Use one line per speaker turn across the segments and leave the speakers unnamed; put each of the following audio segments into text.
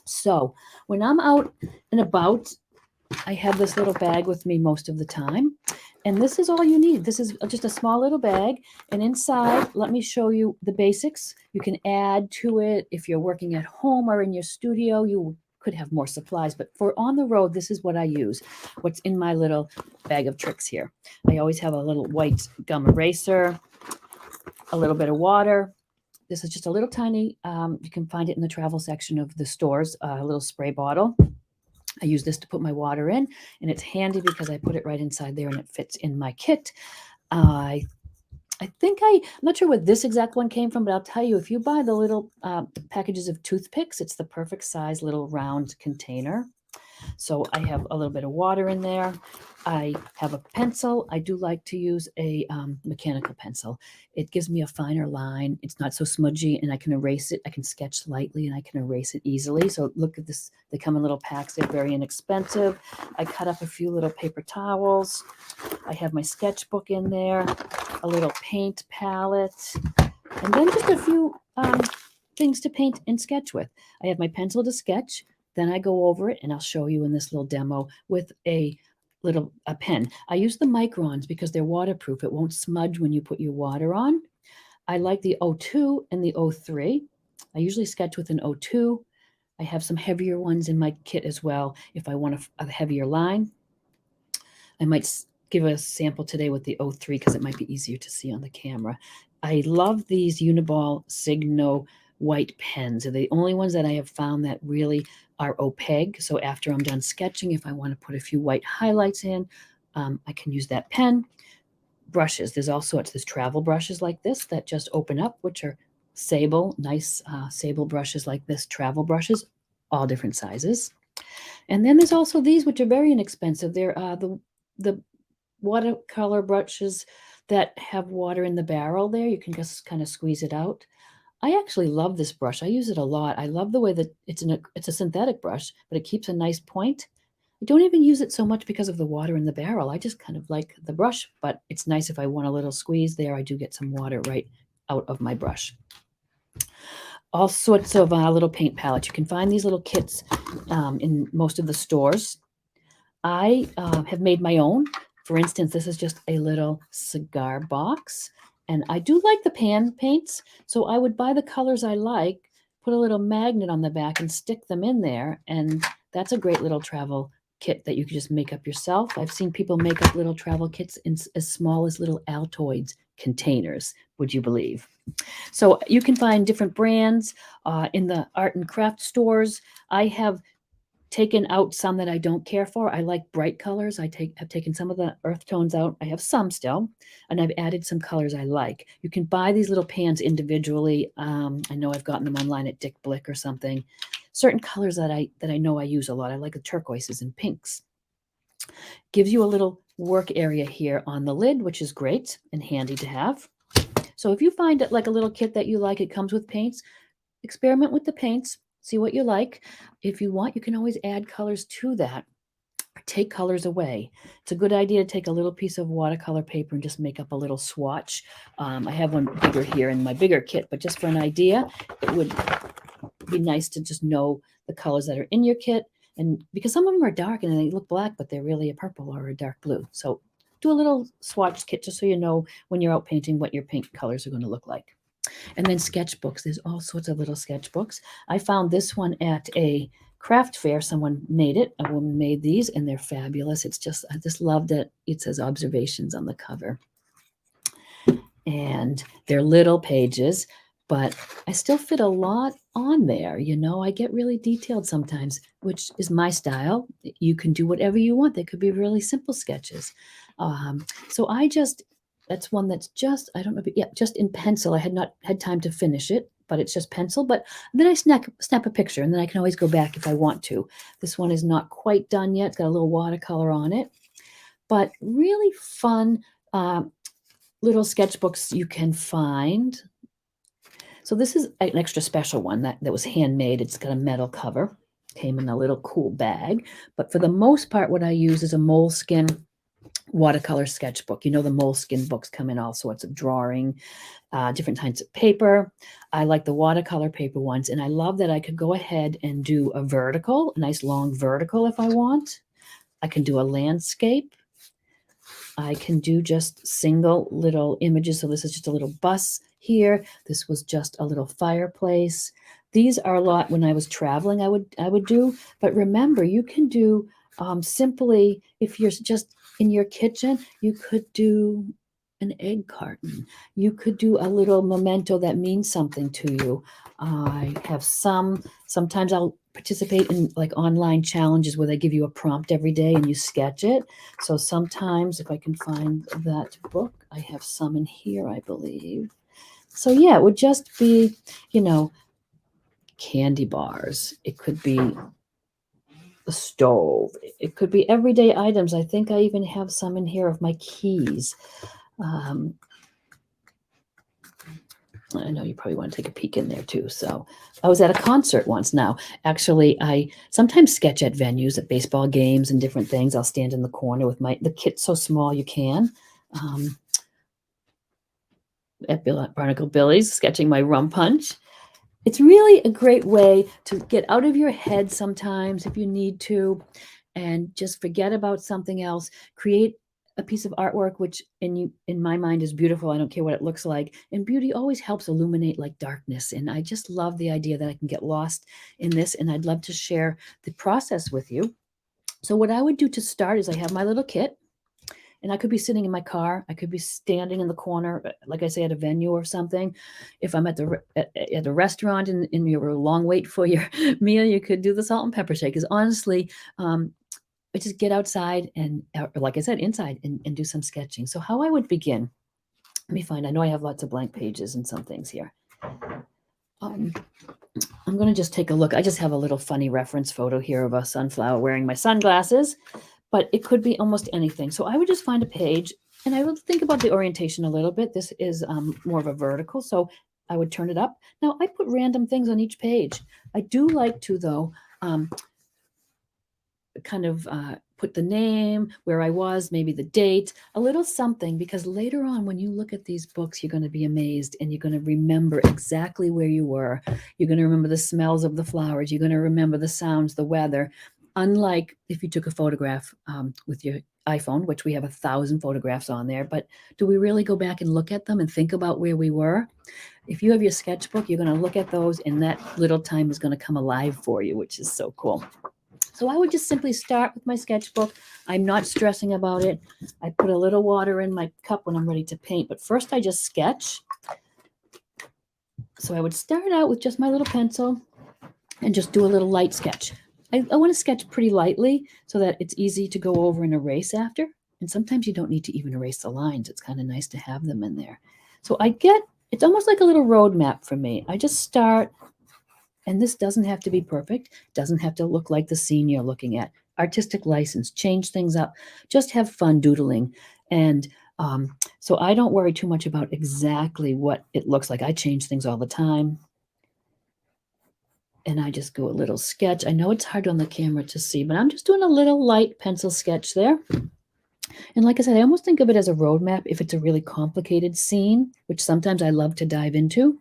So when I'm out and about, I have this little bag with me most of the time. And this is all you need. This is just a small little bag. And inside, let me show you the basics. You can add to it if you're working at home or in your studio. You could have more supplies, but for on the road, this is what I use. What's in my little bag of tricks here. I always have a little white gum eraser, a little bit of water. This is just a little tiny, you can find it in the travel section of the stores, a little spray bottle. I use this to put my water in, and it's handy because I put it right inside there and it fits in my kit. I think I'm not sure where this exact one came from, but I'll tell you, if you buy the little packages of toothpicks, it's the perfect size little round container. So I have a little bit of water in there. I have a pencil. I do like to use a mechanical pencil. It gives me a finer line. It's not so smudgy, and I can erase it. I can sketch lightly, and I can erase it easily. So look at this. They come in little packs. They're very inexpensive. I cut up a few little paper towels. I have my sketchbook in there, a little paint palette, and then just a few things to paint and sketch with. I have my pencil to sketch. Then I go over it, and I'll show you in this little demo with a pen. I use the Microns because they're waterproof. It won't smudge when you put your water on. I like the 02 and the 03. I usually sketch with an 02. I have some heavier ones in my kit as well if I want a heavier line. I might give a sample today with the 03 because it might be easier to see on the camera. I love these Uniball Signo white pens. They're the only ones that I have found that really are opaque. So after I'm done sketching, if I want to put a few white highlights in, I can use that pen. Brushes. There's all sorts. There's travel brushes like this that just open up, which are sable, nice sable brushes like this, travel brushes, all different sizes. And then there's also these, which are very inexpensive. They're the watercolor brushes that have water in the barrel there. You can just kind of squeeze it out. I actually love this brush. I use it a lot. I love the way that it's a synthetic brush, but it keeps a nice point. I don't even use it so much because of the water in the barrel. I just kind of like the brush, but it's nice if I want a little squeeze there. I do get some water right out of my brush. All sorts of little paint palettes. You can find these little kits in most of the stores. I have made my own. For instance, this is just a little cigar box. And I do like the pan paints, so I would buy the colors I like, put a little magnet on the back and stick them in there, and that's a great little travel kit that you can just make up yourself. I've seen people make up little travel kits in as small as little Altoids containers, would you believe? So you can find different brands in the art and craft stores. I have taken out some that I don't care for. I like bright colors. I have taken some of the earth tones out. I have some still, and I've added some colors I like. You can buy these little pans individually. I know I've gotten them online at Dick Blick or something. Certain colors that I know I use a lot. I like the turquoises and pinks. Gives you a little work area here on the lid, which is great and handy to have. So if you find it like a little kit that you like, it comes with paints, experiment with the paints. See what you like. If you want, you can always add colors to that or take colors away. It's a good idea to take a little piece of watercolor paper and just make up a little swatch. I have one bigger here in my bigger kit, but just for an idea, it would be nice to just know the colors that are in your kit. And because some of them are dark and they look black, but they're really a purple or a dark blue. So do a little swatch kit just so you know when you're out painting what your paint colors are going to look like. And then sketchbooks. There's all sorts of little sketchbooks. I found this one at a craft fair. Someone made it. A woman made these, and they're fabulous. I just love that it says observations on the cover. And they're little pages, but I still fit a lot on there. You know, I get really detailed sometimes, which is my style. You can do whatever you want. They could be really simple sketches. So that's one that's just, I don't know, just in pencil. I had not had time to finish it, but it's just pencil. But then I snap a picture, and then I can always go back if I want to. This one is not quite done yet. It's got a little watercolor on it, but really fun little sketchbooks you can find. So this is an extra special one that was handmade. It's got a metal cover. Came in a little cool bag. But for the most part, what I use is a Moleskine watercolor sketchbook. You know, the Moleskine books come in all sorts of drawing, different kinds of paper. I like the watercolor paper ones, and I love that I could go ahead and do a vertical, a nice long vertical if I want. I can do a landscape. I can do just single little images. So this is just a little bus here. This was just a little fireplace. These are a lot when I was traveling I would do. But remember, you can do simply, if you're just in your kitchen, you could do an egg carton. You could do a little memento that means something to you. I have sometimes I'll participate in like online challenges where they give you a prompt every day and you sketch it. So sometimes if I can find that book, I have some in here, I believe. So yeah, it would just be, you know, candy bars. It could be the stove. It could be everyday items. I think I even have some in here of my keys. I know you probably want to take a peek in there too. So I was at a concert once now. Actually, I sometimes sketch at venues, at baseball games and different things. I'll stand in the corner with the kit's so small you can. At Barnacle Billy's, sketching my rum punch. It's really a great way to get out of your head sometimes if you need to, and just forget about something else. Create a piece of artwork which in my mind is beautiful. I don't care what it looks like. And beauty always helps illuminate like darkness. And I just love the idea that I can get lost in this, and I'd love to share the process with you. So what I would do to start is I have my little kit. And I could be sitting in my car. I could be standing in the corner, like I say, at a venue or something. If I'm at a restaurant and you're a long wait for your meal, you could do the salt and pepper shake. Because honestly, I just get outside and, like I said, inside and do some sketching. So how I would begin, let me find, I know I have lots of blank pages and some things here. I'm going to just take a look. I just have a little funny reference photo here of a sunflower wearing my sunglasses. But it could be almost anything. So I would just find a page and I would think about the orientation a little bit. This is more of a vertical, so I would turn it up. Now I put random things on each page. I do like to, though, kind of put the name, where I was, maybe the date, a little something, because later on when you look at these books, you're going to be amazed and you're going to remember exactly where you were. You're going to remember the smells of the flowers. You're going to remember the sounds, the weather. Unlike if you took a photograph with your iPhone, which we have 1,000 photographs on there, but do we really go back and look at them and think about where we were? If you have your sketchbook, you're going to look at those and that little time is going to come alive for you, which is so cool. So I would just simply start with my sketchbook. I'm not stressing about it. I put a little water in my cup when I'm ready to paint, but first I just sketch. So I would start out with just my little pencil and just do a little light sketch. I want to sketch pretty lightly so that it's easy to go over and erase after. And sometimes you don't need to even erase the lines. It's kind of nice to have them in there. So it's almost like a little roadmap for me. I just start, and this doesn't have to be perfect. Doesn't have to look like the scene you're looking at. Artistic license, change things up. Just have fun doodling. And so I don't worry too much about exactly what it looks like. I change things all the time. And I just go a little sketch. I know it's hard on the camera to see, but I'm just doing a little light pencil sketch there. And like I said, I almost think of it as a roadmap if it's a really complicated scene, which sometimes I love to dive into.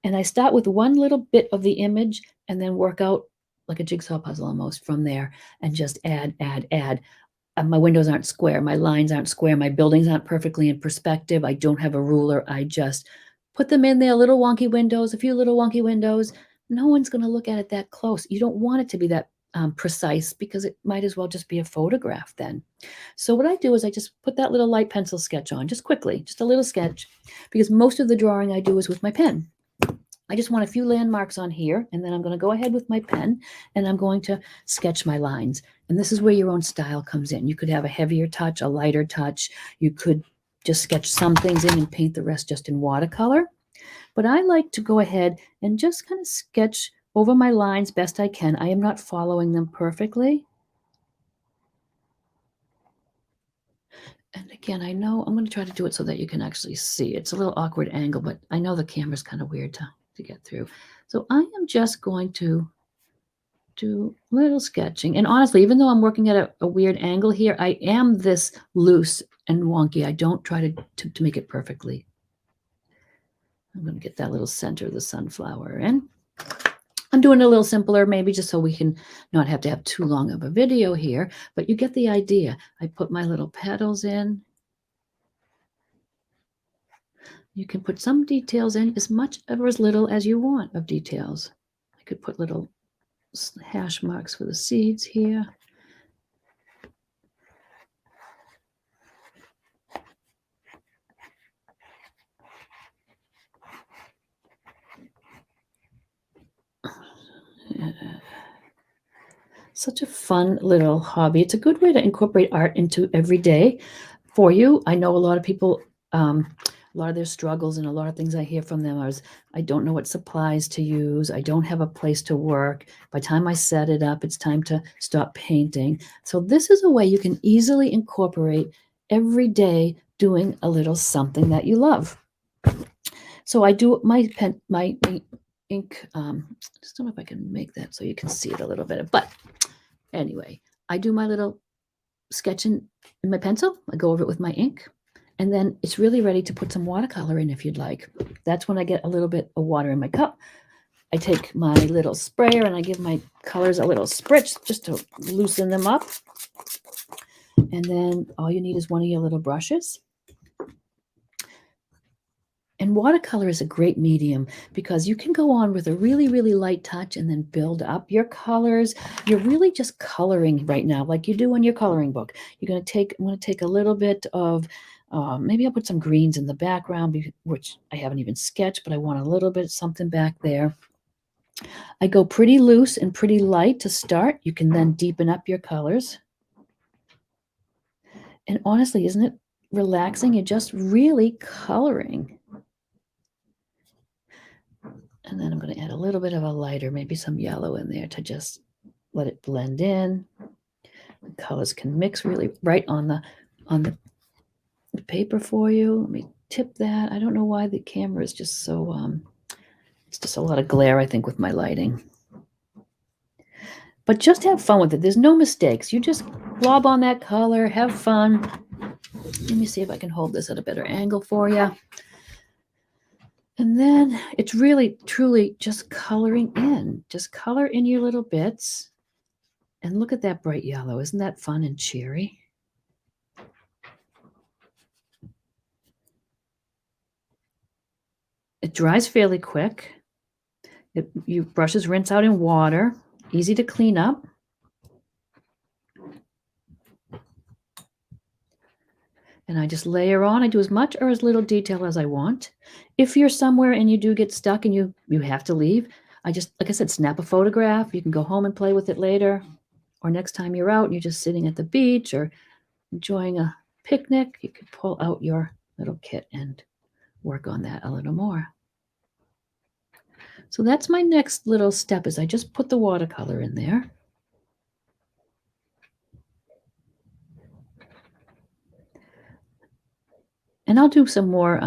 And I start with one little bit of the image and then work out like a jigsaw puzzle almost from there and just add. My windows aren't square. My lines aren't square. My buildings aren't perfectly in perspective. I don't have a ruler. I just put them in there, little wonky windows, a few little wonky windows. No one's going to look at it that close. You don't want it to be that precise because it might as well just be a photograph then. So what I do is I just put that little light pencil sketch on just quickly, just a little sketch, because most of the drawing I do is with my pen. I just want a few landmarks on here, and then I'm going to go ahead with my pen and I'm going to sketch my lines. And this is where your own style comes in. You could have a heavier touch, a lighter touch. You could just sketch some things in and paint the rest just in watercolor. But I like to go ahead and just kind of sketch over my lines best I can. I am not following them perfectly. And again, I know I'm going to try to do it so that you can actually see. It's a little awkward angle, but I know the camera's kind of weird to get through. So I am just going to do a little sketching. And honestly, even though I'm working at a weird angle here, I am this loose and wonky. I don't try to make it perfectly. I'm going to get that little center of the sunflower in. I'm doing it a little simpler, maybe just so we can not have to have too long of a video here, but you get the idea. I put my little petals in. You can put some details in, as much or as little as you want of details. I could put little hash marks for the seeds here. Such a fun little hobby. It's a good way to incorporate art into every day for you. I know a lot of people, a lot of their struggles and a lot of things I hear from them are, I don't know what supplies to use. I don't have a place to work. By the time I set it up, it's time to stop painting. So this is a way you can easily incorporate every day doing a little something that you love. So I do my ink, just don't know if I can make that so you can see it a little bit, but anyway, I do my little sketching in my pencil. I go over it with my ink, and then it's really ready to put some watercolor in if you'd like. That's when I get a little bit of water in my cup. I take my little sprayer and I give my colors a little spritz just to loosen them up. And then all you need is one of your little brushes. And watercolor is a great medium because you can go on with a really, really light touch and then build up your colors. You're really just coloring right now, like you do in your coloring book. I'm going to take a little bit of, maybe I'll put some greens in the background, which I haven't even sketched, but I want a little bit of something back there. I go pretty loose and pretty light to start. You can then deepen up your colors. And honestly, isn't it relaxing? You're just really coloring. And then I'm going to add a little bit of a lighter, maybe some yellow in there to just let it blend in. The colors can mix really right on the paper for you. Let me tip that. I don't know why the camera is just so, it's just a lot of glare, I think, with my lighting. But just have fun with it. There's no mistakes. You just blob on that color, have fun. Let me see if I can hold this at a better angle for you. And then it's really, truly just coloring in. Just color in your little bits. And look at that bright yellow. Isn't that fun and cheery? It dries fairly quick. Your brushes rinse out in water. Easy to clean up. And I just layer on. I do as much or as little detail as I want. If you're somewhere and you do get stuck and you have to leave, I just, like I said, snap a photograph. You can go home and play with it later. Or next time you're out and you're just sitting at the beach or enjoying a picnic, you could pull out your little kit and work on that a little more. So that's my next little step, is I just put the watercolor in there. And I'll do some more.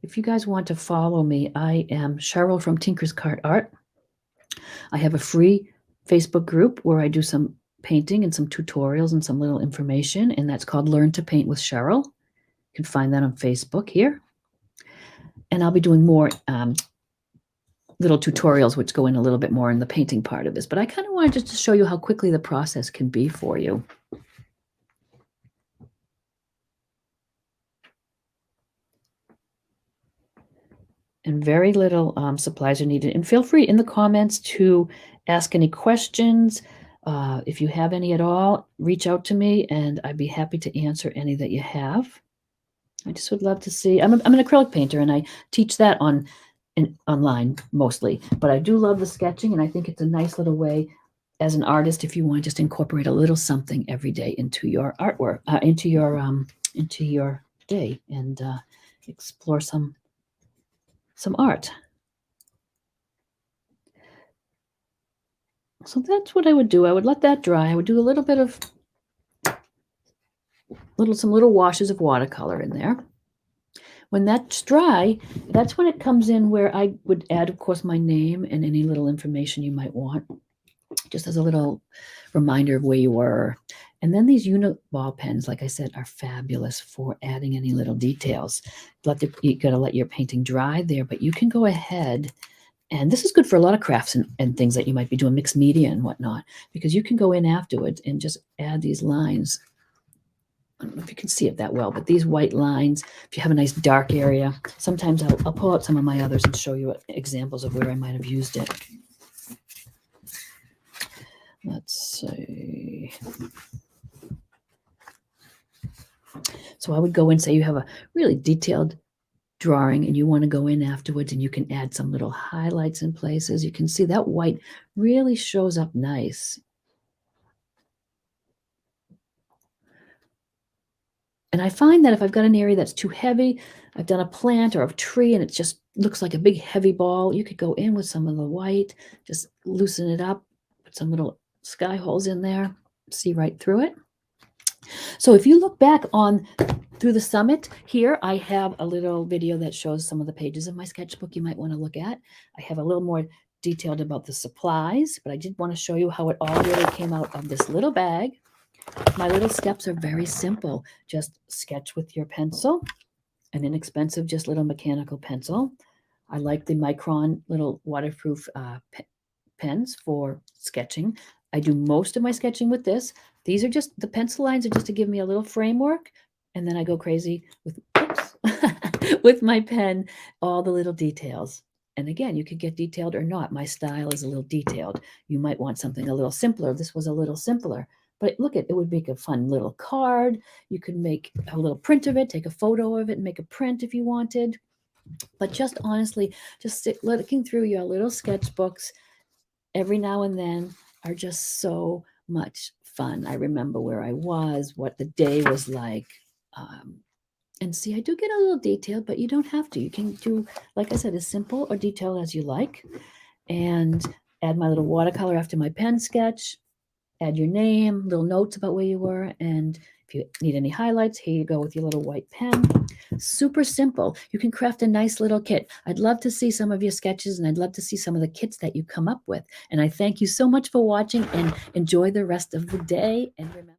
If you guys want to follow me, I am Cheryl from Tinker's Cart Art. I have a free Facebook group where I do some painting and some tutorials and some little information, and that's called Learn to Paint with Cheryl. You can find that on Facebook here. And I'll be doing more little tutorials which go in a little bit more in the painting part of this. But I kind of wanted just to show you how quickly the process can be for you. And very little supplies are needed. And feel free in the comments to ask any questions. If you have any at all, reach out to me and I'd be happy to answer any that you have. I just would love to see. I'm an acrylic painter and I teach that online mostly, but I do love the sketching, and I think it's a nice little way as an artist if you want to just incorporate a little something every day into your artwork, into your day, and explore some art. So that's what I would do. I would let that dry. I would do a little bit of some little washes of watercolor in there. When that's dry, that's when it comes in where I would add, of course, my name and any little information you might want. just as a little reminder of where you were. And then these unit ball pens, like I said, are fabulous for adding any little details. You got to let your painting dry there, but you can go ahead, and this is good for a lot of crafts and things that you might be doing, mixed media and whatnot, because you can go in afterwards and just add these lines. I don't know if you can see it that well, but these white lines, if you have a nice dark area, sometimes I'll pull out some of my others and show you examples of where I might have used it. Let's see. So I would go and say you have a really detailed drawing and you want to go in afterwards and you can add some little highlights in places. You can see that white really shows up nice. And I find that if I've got an area that's too heavy, I've done a plant or a tree and it just looks like a big heavy ball, you could go in with some of the white, just loosen it up, put some little sky holes in there, see right through it. So if you look back on through the summit here, I have a little video that shows some of the pages of my sketchbook you might want to look at. I have a little more detailed about the supplies, but I did want to show you how it all really came out of this little bag. My little steps are very simple. Just sketch with your pencil, an inexpensive, just little mechanical pencil. I like the Micron little waterproof pens for sketching. I do most of my sketching with this. These are just, the pencil lines are just to give me a little framework, and then I go crazy with, oops, with my pen, all the little details. And again, you could get detailed or not. My style is a little detailed. You might want something a little simpler. This was a little simpler. But look, it would make a fun little card. You could make a little print of it, take a photo of it, and make a print if you wanted. But just honestly, just looking through your little sketchbooks every now and then are just so much fun. I remember where I was, what the day was like. And see, I do get a little detailed, but you don't have to. You can do, like I said, as simple or detailed as you like. And add my little watercolor after my pen sketch. Add your name, little notes about where you were, and if you need any highlights, here you go with your little white pen. Super simple. You can craft a nice little kit. I'd love to see some of your sketches, and I'd love to see some of the kits that you come up with. And I thank you so much for watching, and enjoy the rest of the day. And remember